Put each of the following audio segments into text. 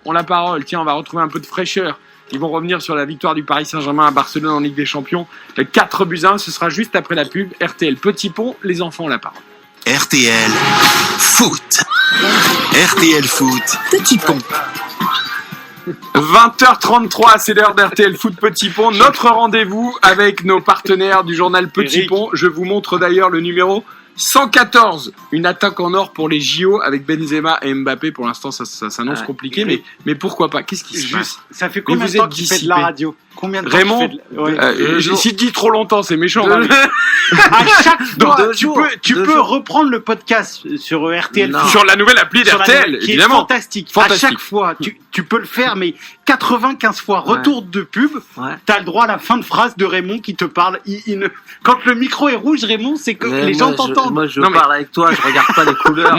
ont la parole. Tiens, on va retrouver un peu de fraîcheur. Ils vont revenir sur la victoire du Paris Saint-Germain à Barcelone en Ligue des Champions. 4-1, ce sera juste après la pub. RTL Petit Pont, les enfants ont la parole. RTL Foot. RTL Foot Petit Pont. 20h33, c'est l'heure d'RTL Foot Petit Pont. Notre rendez-vous avec nos partenaires du journal Petit Eric. Pont. Je vous montre d'ailleurs le numéro 114. Une attaque en or pour les JO avec Benzema et Mbappé. Pour l'instant, ça s'annonce compliqué, mais pourquoi pas? Qu'est-ce qui se passe? Ça fait combien vous de temps êtes qu'il fait de la dissipé. radio? Combien de temps Raymond, qu'il fait de... si tu dis trop longtemps, c'est méchant. hein, mais- À chaque fois, Deux tu jours, peux deux jours. reprendre le podcast sur RTL Non. Foot. Sur la nouvelle appli Sur la d'RTL, nouvelle, qui est évidemment. fantastique. Fantastique. À chaque fois, tu peux le faire, mais 95 fois. Retour de pub, Ouais. t'as le droit à la fin de phrase de Raymond qui te parle. Quand le micro est rouge, Raymond, c'est que Mais les gens moi, t'entendent. Moi, je Non, mais- parle avec toi, je regarde pas les couleurs.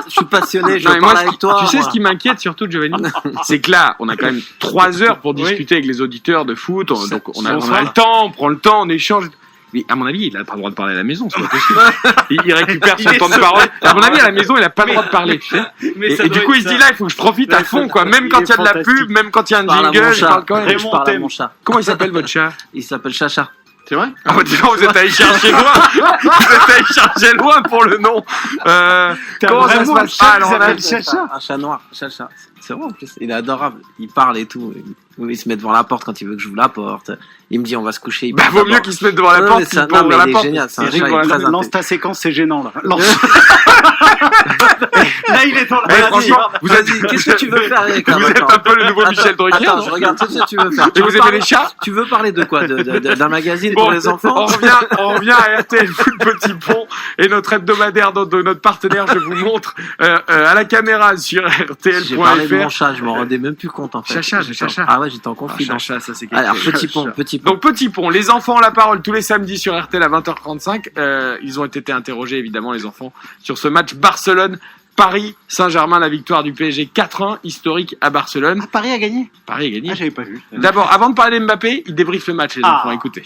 Je suis passionné, je Non, mais parle moi, avec toi. tu sais moi. ce qui m'inquiète surtout, Giovanni, c'est que là, on a quand même 3 heures pour discuter avec les auditeurs de foot. Donc on a le temps, on prend le temps, on échange. Mais à mon avis, il a pas le droit de parler à la maison, c'est pas possible. Il récupère son temps de parole. À mon avis, à la maison, il a pas le droit de parler. Tu sais. Et du coup, il se dit là, il faut que je profite à fond, quoi. Même quand il y a de la pub, même quand il y a un Je parle à mon jingle, je chat. parle quand même. Je parle à mon chat. Comment il s'appelle votre chat? Il s'appelle Chacha. C'est vrai? Ah, dis donc, vous êtes allé chercher loin. Vous êtes allé chercher loin pour le nom. Comment ça se vraiment un passe? chat Ah, qui alors, on a- s'appelle Chacha. Un chat noir, Chacha. C'est vrai en plus. Il est adorable. Il parle et tout. Il se met devant la porte quand il veut que j'ouvre la porte. Il me dit on va se coucher. Bah, vaut mieux qu'il se mette devant la Non, porte mais qu'il ça- pour non, mais ouvrir il la est porte. génial. C'est un Eric, chat, il est très lance inté- ta séquence, c'est gênant là. Là, il est dans la Eh, franchement, vous êtes, Vas-y, qu'est-ce que tu veux faire avec vous êtes un peu le nouveau Michel Drucker. Attends, je regarde tout ce que tu veux faire. Et vous aimez les chats? Tu veux parler de quoi D'un magazine Bon, pour les enfants on revient à RTL Foot Petit Pont et notre hebdomadaire de notre partenaire, je vous montre à la caméra sur J'ai parlé de mon RTL.fr. chat, je m'en rendais même plus compte en fait. Chacha. Ah ouais, j'étais en confidence. Chacha, ça c'est quelque Alors, chose. petit pont. Donc Petit Pont, les enfants ont la parole tous les samedis sur RTL à 20h35. Ils ont été interrogés évidemment les enfants sur ce match Barcelone-Paris Saint-Germain, la victoire du PSG 4-1 historique à Barcelone. Ah, Paris a gagné. Paris a gagné. Ah, j'avais pas vu. D'abord, avant de parler d'Mbappé, ils débriefent le match les enfants. Écoutez.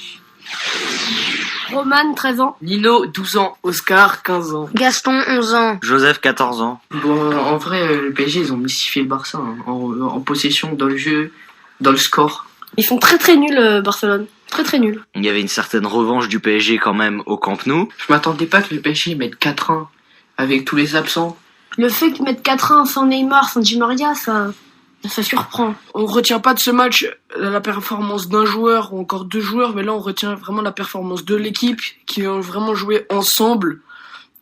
Roman, 13 ans. Nino, 12 ans. Oscar, 15 ans. Gaston, 11 ans. Joseph, 14 ans. Bon, en vrai, le PSG, ils ont mystifié le Barça. Hein, en possession, dans le jeu, dans le score. Ils sont très très nuls, Barcelone. Très très nuls. Il y avait une certaine revanche du PSG quand même au Camp Nou. Je m'attendais pas que le PSG mette 4-1 avec tous les absents. Le fait qu'ils mettent 4-1 sans Neymar, sans Di Maria, ça surprend. On retient pas de ce match la performance d'un joueur ou encore deux joueurs, mais là on retient vraiment la performance de l'équipe qui ont vraiment joué ensemble.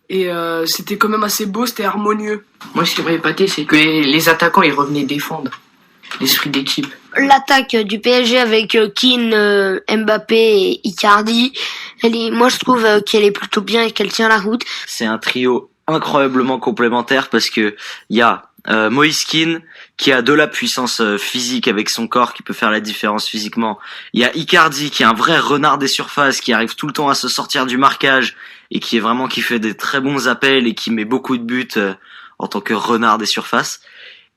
Et c'était quand même assez beau, c'était harmonieux. Moi, ce qui m'a épaté, c'est que les attaquants, ils revenaient défendre. L'esprit d'équipe. L'attaque du PSG avec Keane, Mbappé et Icardi, moi je trouve qu'elle est plutôt bien et qu'elle tient la route. C'est un trio incroyablement complémentaire parce que il y a Moïse Kean qui a de la puissance physique avec son corps qui peut faire la différence physiquement. Il y a Icardi qui est un vrai renard des surfaces qui arrive tout le temps à se sortir du marquage et qui fait des très bons appels et qui met beaucoup de buts en tant que renard des surfaces.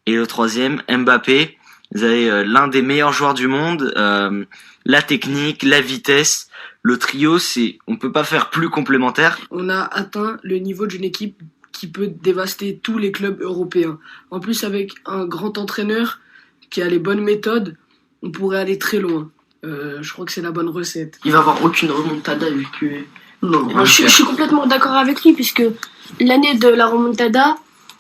Et le troisième, Mbappé. Vous avez l'un des meilleurs joueurs du monde, la technique, la vitesse. Le trio, on peut pas faire plus complémentaire. On a atteint le niveau d'une équipe qui peut dévaster tous les clubs européens. En plus, avec un grand entraîneur qui a les bonnes méthodes, on pourrait aller très loin. Je crois que c'est la bonne recette. Il va avoir aucune remontada vu que... Non, Moi, je suis complètement d'accord avec lui puisque l'année de la remontada,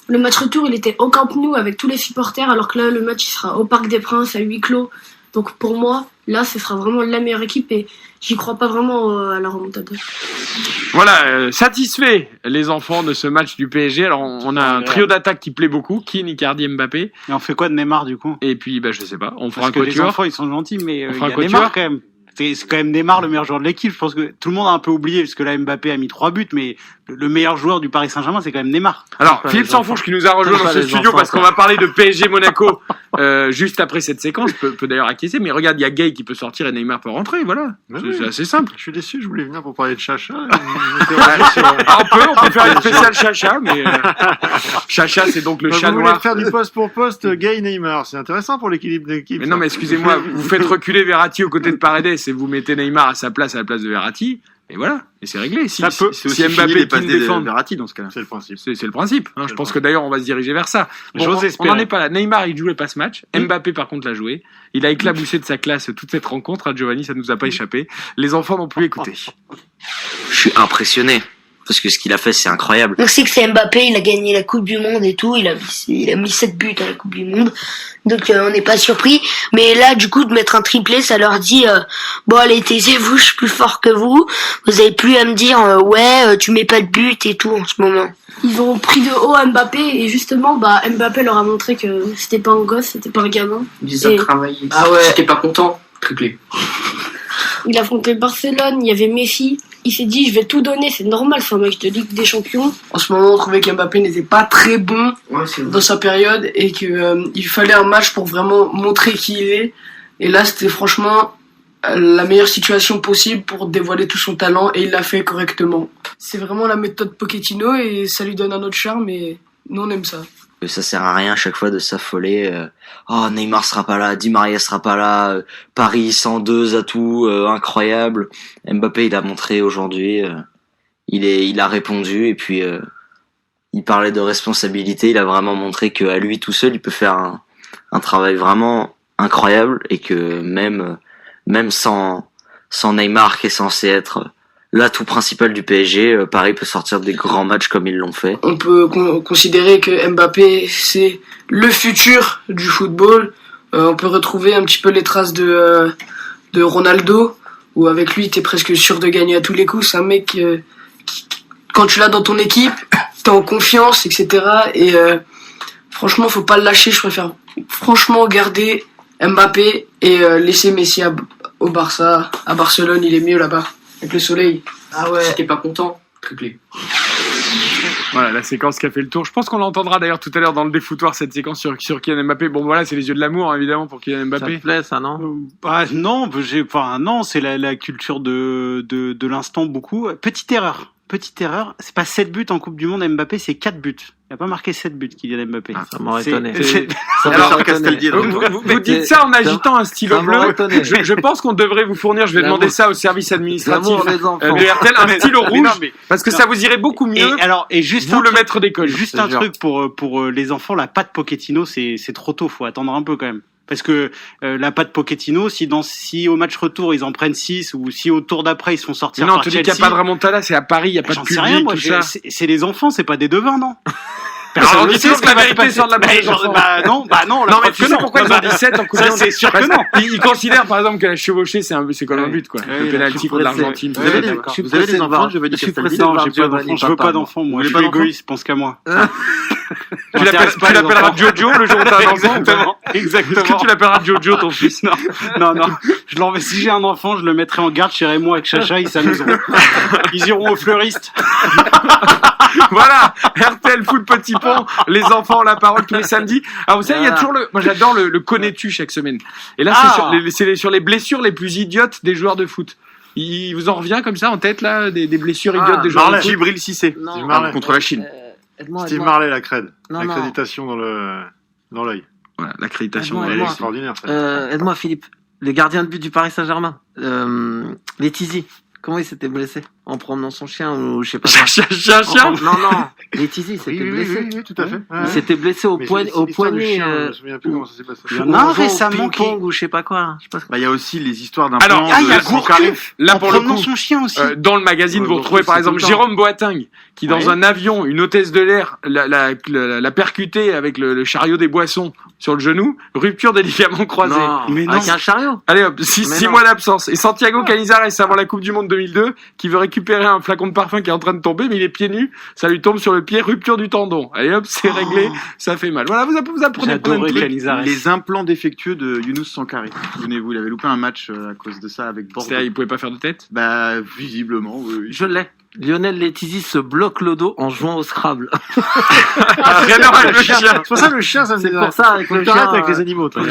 le match retour il était au Camp Nou avec tous les supporters alors que là le match il sera au Parc des Princes à huis clos. Donc pour moi, là ce sera vraiment la meilleure équipe et j'y crois pas vraiment à la remontada. Voilà, satisfait les enfants de ce match du PSG. Alors on a un trio d'attaque qui plaît beaucoup, Keane, Icardi, Mbappé. Et on fait quoi de Neymar du coup? Et puis je sais pas, on fera Parce un que les quatuor. enfants ils sont gentils, mais il y fera a un quatuor. Neymar quand même. C'est quand même Neymar le meilleur joueur de l'équipe. Je pense que tout le monde a un peu oublié parce que là Mbappé a mis 3 buts, mais le meilleur joueur du Paris Saint-Germain c'est quand même Neymar. Alors Pas Philippe les enfants. Sansfourche qui nous a rejoint Pas dans ce les studio enfants, parce qu'on quoi. va parler de PSG Monaco juste après cette séquence, peut d'ailleurs acquiescer, mais regarde, il y a Gay qui peut sortir et Neymar peut rentrer, voilà. Mais C'est oui. c'est assez simple. Je suis déçu, je voulais venir pour parler de Chacha. On peut faire une spéciale Chacha, mais Chacha c'est donc le chat Vous voulez noir. faire du poste pour poste, Gay Neymar. C'est intéressant pour l'équilibre d'équipe. Mais non, mais excusez-moi, vous faites reculer Verratti aux côtés de Paredes et vous mettez Neymar à la place de Verratti. Et voilà, et c'est réglé. Si, Ça peut. si Mbappé qui défend, Verratti dans ce cas-là. C'est le principe. c'est le principe. Hein. Je pense que d'ailleurs on va se diriger vers ça. Bon, J'ose on espérer. n'en est pas là. Neymar il jouait pas ce match. Mbappé par contre l'a joué. Il a éclaboussé de sa classe toute cette rencontre. À Giovanni, ça nous a pas échappé. Les enfants n'ont plus écouté. Je suis impressionné. Parce que ce qu'il a fait, c'est incroyable. On sait que c'est Mbappé, il a gagné la Coupe du Monde et tout, il a mis 7 buts à la Coupe du Monde, donc on n'est pas surpris. Mais là, du coup, de mettre un triplé, ça leur dit bon allez, taisez-vous, je suis plus fort que vous. Vous avez plus à me dire tu mets pas de but et tout en ce moment. Ils ont pris de haut Mbappé et justement, Mbappé leur a montré que c'était pas un gosse, c'était pas un gamin. Ils ont travaillé. Ah ouais. J'étais pas content. Triplé. Il a affronté Barcelone, il y avait Messi. Il s'est dit, je vais tout donner, c'est normal, c'est un match de Ligue des Champions. En ce moment, on trouvait qu'Mbappé n'était pas très bon Ouais, c'est vrai. dans sa période et que il fallait un match pour vraiment montrer qui il est. Et là, c'était franchement la meilleure situation possible pour dévoiler tout son talent et il l'a fait correctement. C'est vraiment la méthode Pochettino et ça lui donne un autre charme et nous on aime ça. Ça sert à rien à chaque fois de s'affoler. Oh, Neymar sera pas là, Di Maria sera pas là, Paris 102 atouts, incroyable. Mbappé, il a montré aujourd'hui, il a répondu et puis il parlait de responsabilité. Il a vraiment montré qu'à lui tout seul, il peut faire un travail vraiment incroyable et que même sans Neymar qui est censé être l'atout principal du PSG, Paris peut sortir des grands matchs comme ils l'ont fait. On peut considérer que Mbappé c'est le futur du football. On peut retrouver un petit peu les traces de Ronaldo, où avec lui t'es presque sûr de gagner à tous les coups. C'est un mec qui, quand tu l'as dans ton équipe, t'es en confiance, etc. Et franchement, faut pas le lâcher. Je préfère franchement garder Mbappé et laisser Messi au Barça. À Barcelone, il est mieux là-bas. Avec le soleil. Ah ouais. J'étais pas content. Triplé. Voilà, la séquence qui a fait le tour. Je pense qu'on l'entendra d'ailleurs tout à l'heure dans le défoutoir, cette séquence sur Kylian Mbappé. Bon, voilà, c'est les yeux de l'amour, évidemment, pour Kylian Ça Mbappé. te plaît, ça, non? Non, c'est la culture de l'instant beaucoup. Petite erreur, c'est pas 7 buts en Coupe du Monde Mbappé, c'est 4 buts. Il a pas marqué 7 buts Kylian Mbappé. Ça m'aurait C'est- étonné. c'est- Ça Alors, m'aurait étonné. Vous dites ça en agitant un stylo ça m'aurait bleu. étonné. Je pense qu'on devrait vous fournir, je vais L'amour- demander ça au service administratif L'amour des enfants. de RTL, un stylo Mais non, rouge, mais- parce que non. ça vous irait beaucoup mieux, Et juste vous un le truc- maître d'école. Juste je un te jure. truc pour les enfants, la patte Pochettino, c'est trop tôt, faut attendre un peu quand même. Parce que la patte Pochettino, si au match retour ils en prennent 6 ou si au tour d'après ils se font sortir Non, par tu dis qu'il Chelsea, n'y a pas de remontada, c'est à Paris, il n'y a pas de j'en sais public, rien, moi, tout ça. c'est les enfants, c'est pas des devins, non? Alors, ne dites sait que ce la qui va se vérité passer. sort de la bouche des enfants. non, la Non, mais preuve tu que sais non. pourquoi ils ont 17 en Coupe Ça, du Monde. c'est sûr que Parce non. Ils considèrent, par exemple, que la chevauchée, c'est comme un but, quoi. Ouais, Le ouais, penalty je suis contre pressé. l'Argentine. Ouais, Vous avez d'accord. vous avez des enfants, Giovanni Je suis Castaldi? pressé. Non, j'ai pas Giovanni, d'enfant, je veux papa, pas moi. d'enfant, moi. Vous Je voulez suis pas d'enfant égoïste, pense qu'à moi. Tu l'appelleras Jojo le jour où t'as un enfant. Exactement, Est-ce exactement. que tu l'appelleras Jojo, ton fils? Non. Si j'ai un enfant, je le mettrai en garde chez Raymond avec Chacha, ils s'amuseront. Ils iront au fleuriste. Voilà, RTL Foot Petit Pont, les enfants ont la parole tous les samedis. Alors vous savez, il y a toujours moi j'adore le connais-tu chaque semaine. Et là c'est sur les blessures les plus idiotes des joueurs de foot. Il vous en revient comme ça en tête là des blessures idiotes des joueurs de Marley. foot? Djibril Cissé. Non. Steve Marley. Contre la Chine. Aide-moi, Steve aide-moi. Marley, la crède. Non, L'accréditation dans l'œil. Voilà, l'accréditation. Ah, bon, Elle est moi. extraordinaire, ça. Aide-moi, Philippe. Le gardien de but du Paris Saint-Germain. Letizy. Comment il s'était blessé? En promenant son chien ou je sais pas quoi. Chien. Non. Letizy s'était Oui, blessé. oui, tout à fait. Il s'était blessé au Mais poignet. c'est l'histoire du chien, je euh, me souviens plus comment ça s'est passé. Il y en a un récemment au ping-pong ou je sais pas quoi. Je sais pas. Bah, il y a aussi les histoires d'un Alors, plan il y a de Sankaré. Gourcuff. Là En pour le promenant coup. son chien aussi. Dans le magazine, vous Ouais, retrouvez par c'est exemple tout le temps. Jérôme Boateng, qui dans Ouais. un avion, une hôtesse de l'air, l'a percuté avec le chariot des boissons sur le genou, rupture des ligaments croisés. Non, Mais non. avec un chariot. Allez hop, 6 Mais non. mois d'absence. Et Santiago Canizares avant la Coupe du Monde 2002, qui veut récupérer un flacon de parfum qui est en train de tomber, mais il est pieds nus, ça lui tombe sur le pied, rupture du tendon. Allez hop, c'est réglé, ça fait mal. Voilà, vous apprenez plein de J'adorais trucs. Canizares. Les implants défectueux de Younous Sankaré. Souvenez-vous, il avait loupé un match à cause de ça avec Bordeaux. C'est-à-dire, il pouvait pas faire de tête. Bah, visiblement, oui. Je l'ai. Lionel Letizy se bloque le dos en jouant au Scrabble. Rien avec le chien. C'est pour ça le chien, ça me C'est dit- pour ça, avec Faut le que t'arrêtes chien, avec les animaux, toi.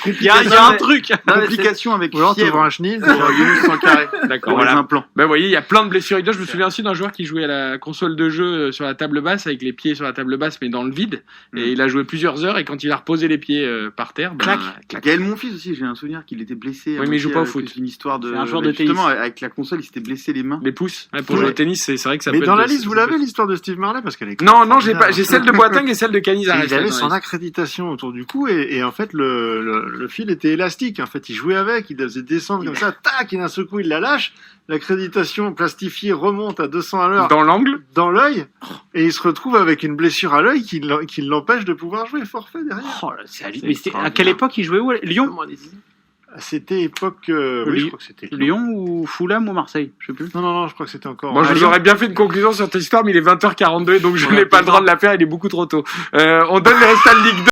Il y a un truc. Non, mais Complication avec Ou alors tu fièvre vois un chenil. sur Younous Sankharé. D'accord, Pour les voilà. implants. Ben, vous voyez, il y a plein de blessures idoles. Je me souviens aussi d'un joueur qui jouait à la console de jeu sur la table basse, avec les pieds sur la table basse, mais dans le vide. Et il a joué plusieurs heures, et quand il a reposé les pieds par terre, ben, clac. Gaël Monfils aussi, j'ai un souvenir qu'il était blessé. Oui, mais il joue pas au avec foot. Une histoire de. C'est un joueur de justement, tennis. avec la console, il s'était blessé les mains. Les pouces. Ouais, pour jouer au tennis, c'est vrai que ça Mais peut dans être- la liste, vous l'avez l'histoire de Steve Marley parce qu'elle est. Non, non, j'ai pas. J'ai celle de Boateng et celle de Canizares. Il avait dans la son liste. accréditation autour du cou et en fait le fil était élastique. En fait, il jouait avec, il faisait descendre comme ça, tac, et d'un seul coup il la lâche. L'accréditation plastifiée remonte à 200 à l'heure Dans l'angle. dans l'œil et il se retrouve avec une blessure à l'œil qui l'empêche de pouvoir jouer forfait derrière. Oh, là, mais à quelle époque il jouait où? Lyon? C'était époque. Oui, je crois que c'était Lyon ou Fulham ou Marseille? Je sais plus. Non, je crois que c'était encore. Moi, je vous Lyon. aurais bien fait une conclusion sur cette histoire, mais il est 20h42, donc je n'ai pas le droit de la faire, il est beaucoup trop tôt. On donne les résultats de Ligue 2.